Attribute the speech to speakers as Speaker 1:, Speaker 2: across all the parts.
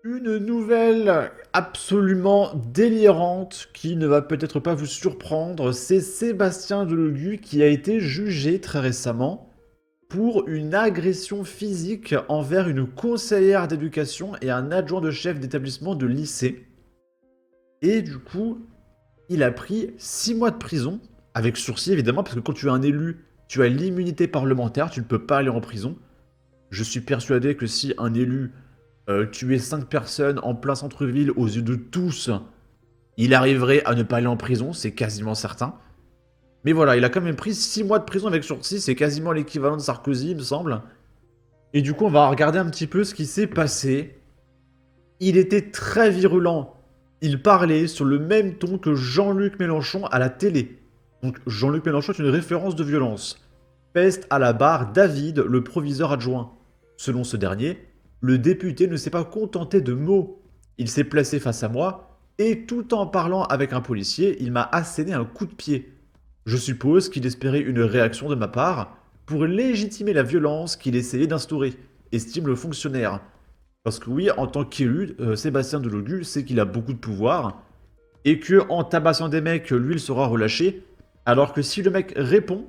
Speaker 1: Une nouvelle absolument délirante qui ne va peut-être pas vous surprendre, c'est Sébastien Delogu qui a été jugé très récemment pour une agression physique envers une conseillère d'éducation et un adjoint de chef d'établissement de lycée. Et du coup, il a pris 6 mois de prison, avec sursis évidemment, parce que quand tu es un élu, tu as l'immunité parlementaire, tu ne peux pas aller en prison. Je suis persuadé que si un élu tuait 5 personnes en plein centre-ville aux yeux de tous, il arriverait à ne pas aller en prison, c'est quasiment certain. Mais voilà, il a quand même pris 6 mois de prison avec sursis, c'est quasiment l'équivalent de Sarkozy, il me semble. Et du coup, on va regarder un petit peu ce qui s'est passé. Il était très virulent. Il parlait sur le même ton que Jean-Luc Mélenchon à la télé. Donc Jean-Luc Mélenchon est une référence de violence. Peste à la barre David, le proviseur adjoint. Selon ce dernier, le député ne s'est pas contenté de mots. Il s'est placé face à moi et tout en parlant avec un policier, il m'a asséné un coup de pied. Je suppose qu'il espérait une réaction de ma part pour légitimer la violence qu'il essayait d'instaurer, estime le fonctionnaire. Parce que oui, en tant qu'élu, Sébastien Delogu sait qu'il a beaucoup de pouvoir et que en tabassant des mecs, lui, il sera relâché. Alors que si le mec répond,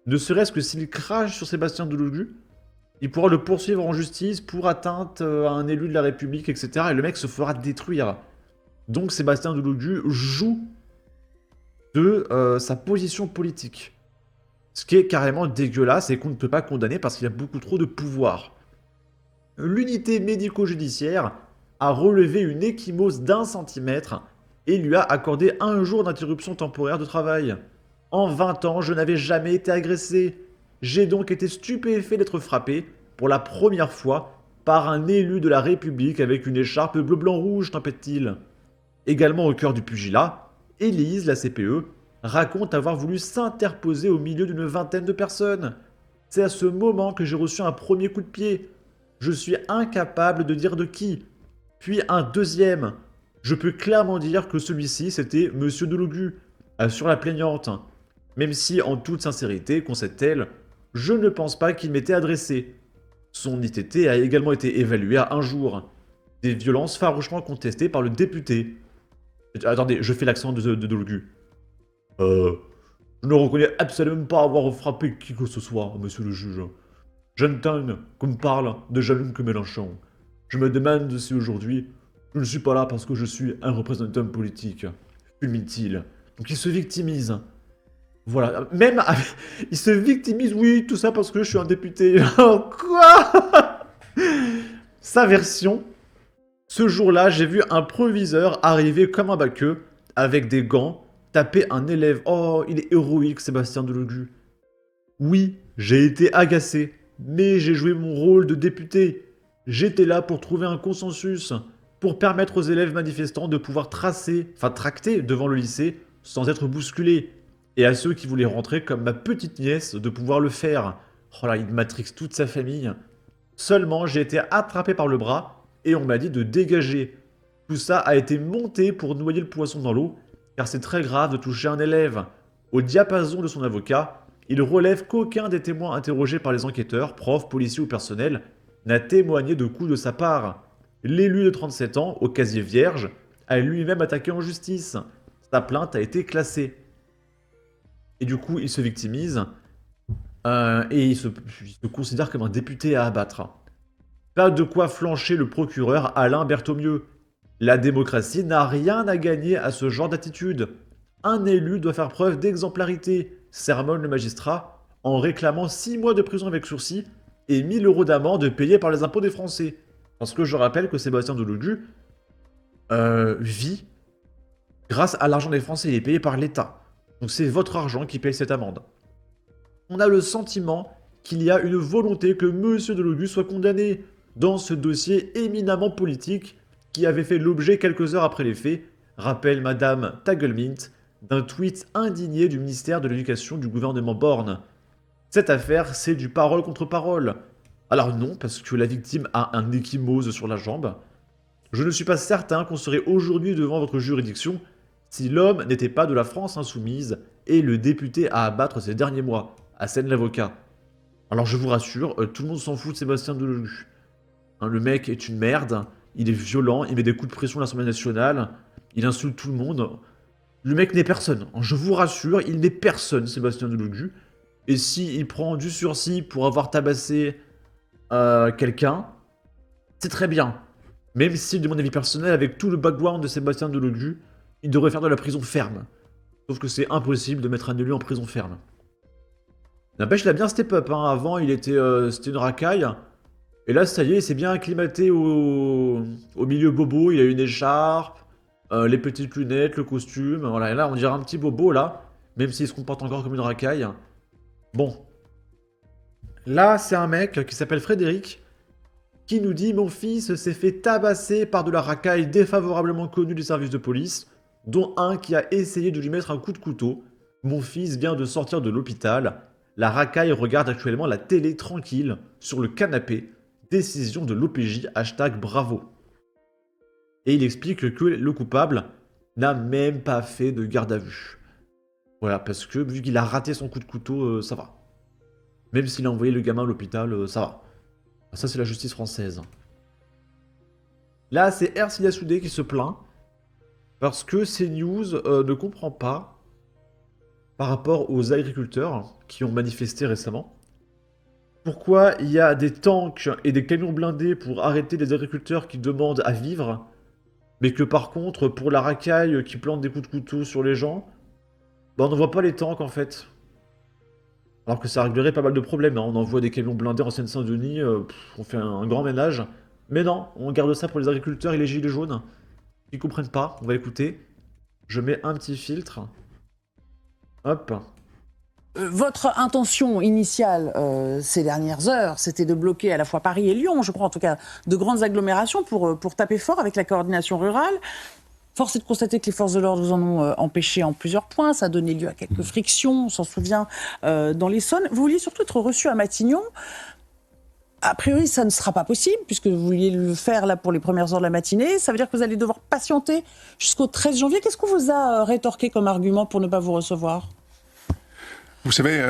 Speaker 1: ne serait-ce que s'il crache sur Sébastien Delogu, il pourra le poursuivre en justice pour atteinte à un élu de la République, etc. Et le mec se fera détruire. Donc Sébastien Delogu joue de sa position politique. Ce qui est carrément dégueulasse et qu'on ne peut pas condamner parce qu'il a beaucoup trop de pouvoir. L'unité médico-judiciaire a relevé une échymose d'1 centimètre et lui a accordé 1 jour d'interruption temporaire de travail. En 20 ans, je n'avais jamais été agressé. J'ai donc été stupéfait d'être frappé, pour la première fois, par un élu de la République avec une écharpe bleu-blanc-rouge, tempête-t-il. Également au cœur du pugilat, Élise, la CPE, raconte avoir voulu s'interposer au milieu d'une vingtaine de personnes. C'est à ce moment que j'ai reçu un premier coup de pied. Je suis incapable de dire de qui. Puis un deuxième. Je peux clairement dire que celui-ci, c'était Monsieur Delogu, assure la plaignante. Même si, en toute sincérité, concède-t-elle, je ne pense pas qu'il m'était adressé. Son ITT a également été évalué à 1 jour. Des violences farouchement contestées par le député. Attendez, je fais l'accent de Delogu. Je ne reconnais absolument pas avoir frappé qui que ce soit, monsieur le juge. J'entends qu'on me parle de Jean-Luc Mélenchon. Je me demande si aujourd'hui, je ne suis pas là parce que je suis un représentant politique. Fulmine-t-il. Donc il se victimise. Voilà. Même, il se victimise, oui, tout ça parce que je suis un député. Oh, quoi? Sa version, ce jour-là, j'ai vu un proviseur arriver comme un baqueux, avec des gants, taper un élève. Oh, il est héroïque, Sébastien Delogu. Oui, j'ai été agacé, mais j'ai joué mon rôle de député. J'étais là pour trouver un consensus, pour permettre aux élèves manifestants de pouvoir tracter devant le lycée sans être bousculés. Et à ceux qui voulaient rentrer comme ma petite nièce de pouvoir le faire. Oh là, il matrixe toute sa famille. Seulement, j'ai été attrapé par le bras et on m'a dit de dégager. Tout ça a été monté pour noyer le poisson dans l'eau, car c'est très grave de toucher un élève. Au diapason de son avocat, il relève qu'aucun des témoins interrogés par les enquêteurs, profs, policiers ou personnels, n'a témoigné de coups de sa part. L'élu de 37 ans, au casier vierge, a lui-même attaqué en justice. Sa plainte a été classée. Et du coup, il se victimise et il se considère comme un député à abattre. Pas de quoi flancher le procureur Alain Berthaumieux. La démocratie n'a rien à gagner à ce genre d'attitude. Un élu doit faire preuve d'exemplarité, sermonne le magistrat, en réclamant 6 mois de prison avec sursis et 1 000 € d'amende payée par les impôts des Français. Parce que je rappelle que Sébastien Delogu vit grâce à l'argent des Français, il est payé par l'État. Donc c'est votre argent qui paye cette amende. On a le sentiment qu'il y a une volonté que Monsieur Delogu soit condamné dans ce dossier éminemment politique qui avait fait l'objet quelques heures après les faits, rappelle Madame Tagelmint, d'un tweet indigné du ministère de l'Éducation du gouvernement Borne. Cette affaire, c'est du parole contre parole. Alors non, parce que la victime a un échymose sur la jambe. Je ne suis pas certain qu'on serait aujourd'hui devant votre juridiction si l'homme n'était pas de la France insoumise et le député à abattre ces derniers mois, assène l'avocat. Alors je vous rassure, tout le monde s'en fout de Sébastien Delogu. Hein, le mec est une merde, il est violent, il met des coups de pression à l'Assemblée nationale, il insulte tout le monde. Le mec n'est personne. Je vous rassure, il n'est personne, Sébastien Delugu. Et s'il prend du sursis pour avoir tabassé quelqu'un, c'est très bien. Même si, de mon avis personnel, avec tout le background de Sébastien Delugu, il devrait faire de la prison ferme. Sauf que c'est impossible de mettre un élu en prison ferme. N'empêche, il a bien step up. Hein. Avant, c'était une racaille. Et là, ça y est, il s'est bien acclimaté au milieu bobo. Il a une écharpe, les petites lunettes, le costume. Voilà. Et là, on dirait un petit bobo, là. Même s'il se comporte encore comme une racaille. Bon. Là, c'est un mec qui s'appelle Frédéric, qui nous dit « Mon fils s'est fait tabasser par de la racaille défavorablement connue des services de police, dont un qui a essayé de lui mettre un coup de couteau. Mon fils vient de sortir de l'hôpital. La racaille regarde actuellement la télé tranquille, sur le canapé. Décision de l'OPJ, #bravo. » Et il explique que le coupable n'a même pas fait de garde à vue. Voilà, parce que vu qu'il a raté son coup de couteau, ça va. Même s'il a envoyé le gamin à l'hôpital, ça va. Ça, c'est la justice française. Là, c'est Ercilia Soudé qui se plaint parce que CNews ne comprend pas par rapport aux agriculteurs qui ont manifesté récemment. Pourquoi il y a des tanks et des camions blindés pour arrêter les agriculteurs qui demandent à vivre, mais que par contre, pour la racaille qui plante des coups de couteau sur les gens, bah on ne voit pas les tanks en fait. Alors que ça réglerait pas mal de problèmes, hein. On envoie des camions blindés en Seine-Saint-Denis, on fait un grand ménage. Mais non, on garde ça pour les agriculteurs et les gilets jaunes. Ils comprennent pas, on va écouter. Je mets un petit filtre. Hop.
Speaker 2: Votre intention initiale ces dernières heures, c'était de bloquer à la fois Paris et Lyon, je crois en tout cas, de grandes agglomérations pour taper fort avec la coordination rurale. Force est de constater que les forces de l'ordre vous en ont empêché en plusieurs points. Ça a donné lieu à quelques frictions, on s'en souvient, dans l'Essonne. Vous vouliez surtout être reçu à Matignon. A priori, ça ne sera pas possible, puisque vous vouliez le faire là pour les premières heures de la matinée. Ça veut dire que vous allez devoir patienter jusqu'au 13 janvier. Qu'est-ce qu'on vous a rétorqué comme argument pour ne pas vous recevoir ?
Speaker 3: Vous savez,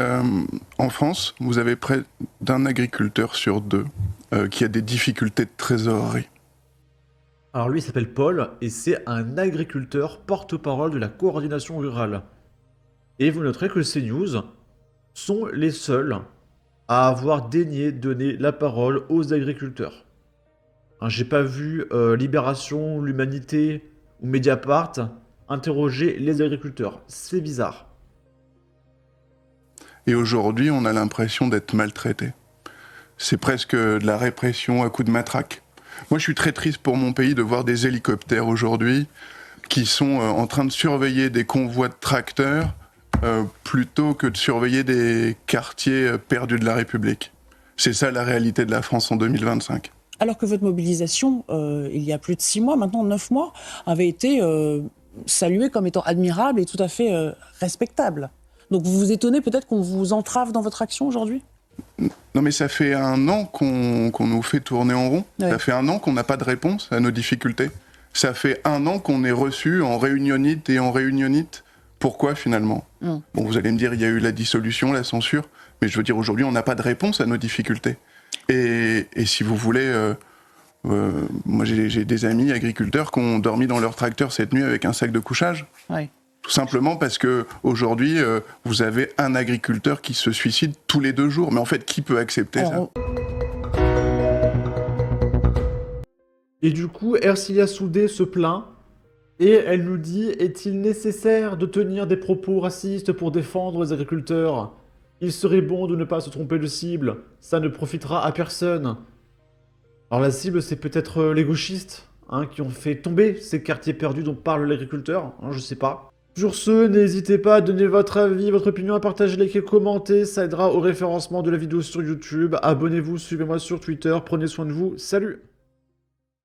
Speaker 3: en France, vous avez près d'un agriculteur sur deux qui a des difficultés de trésorerie.
Speaker 1: Alors lui, il s'appelle Paul, et c'est un agriculteur porte-parole de la coordination rurale. Et vous noterez que ces news sont les seuls à avoir daigné donner la parole aux agriculteurs. Hein, j'ai pas vu Libération, l'Humanité ou Mediapart interroger les agriculteurs. C'est bizarre.
Speaker 3: Et aujourd'hui, on a l'impression d'être maltraité. C'est presque de la répression à coups de matraque. Moi, je suis très triste pour mon pays de voir des hélicoptères aujourd'hui qui sont en train de surveiller des convois de tracteurs plutôt que de surveiller des quartiers perdus de la République. C'est ça la réalité de la France en 2025.
Speaker 2: Alors que votre mobilisation, il y a plus de 6 mois, maintenant 9 mois, avait été saluée comme étant admirable et tout à fait respectable. Donc vous vous étonnez peut-être qu'on vous entrave dans votre action aujourd'hui ?
Speaker 3: Non mais ça fait 1 an qu'on nous fait tourner en rond.
Speaker 2: Ouais.
Speaker 3: Ça fait 1 an qu'on n'a pas de réponse à nos difficultés. Ça fait 1 an qu'on est reçu en réunionite et en réunionite. Pourquoi finalement ? Bon, vous allez me dire, il y a eu la dissolution, la censure, mais je veux dire, aujourd'hui, on n'a pas de réponse à nos difficultés. Et si vous voulez, moi j'ai des amis agriculteurs qui ont dormi dans leur tracteur cette nuit avec un sac de couchage.
Speaker 2: Oui.
Speaker 3: Tout simplement parce que aujourd'hui, vous avez un agriculteur qui se suicide tous les 2 jours. Mais en fait, qui peut accepter ça ?
Speaker 1: Et du coup, Ercilia Soudé se plaint et elle nous dit « Est-il nécessaire de tenir des propos racistes pour défendre les agriculteurs ? Il serait bon de ne pas se tromper de cible, ça ne profitera à personne. » Alors la cible, c'est peut-être les gauchistes hein, qui ont fait tomber ces quartiers perdus dont parle l'agriculteur, hein, je sais pas. Sur ce, n'hésitez pas à donner votre avis, votre opinion, à partager, liker, commenter, ça aidera au référencement de la vidéo sur YouTube. Abonnez-vous, suivez-moi sur Twitter, prenez soin de vous, salut!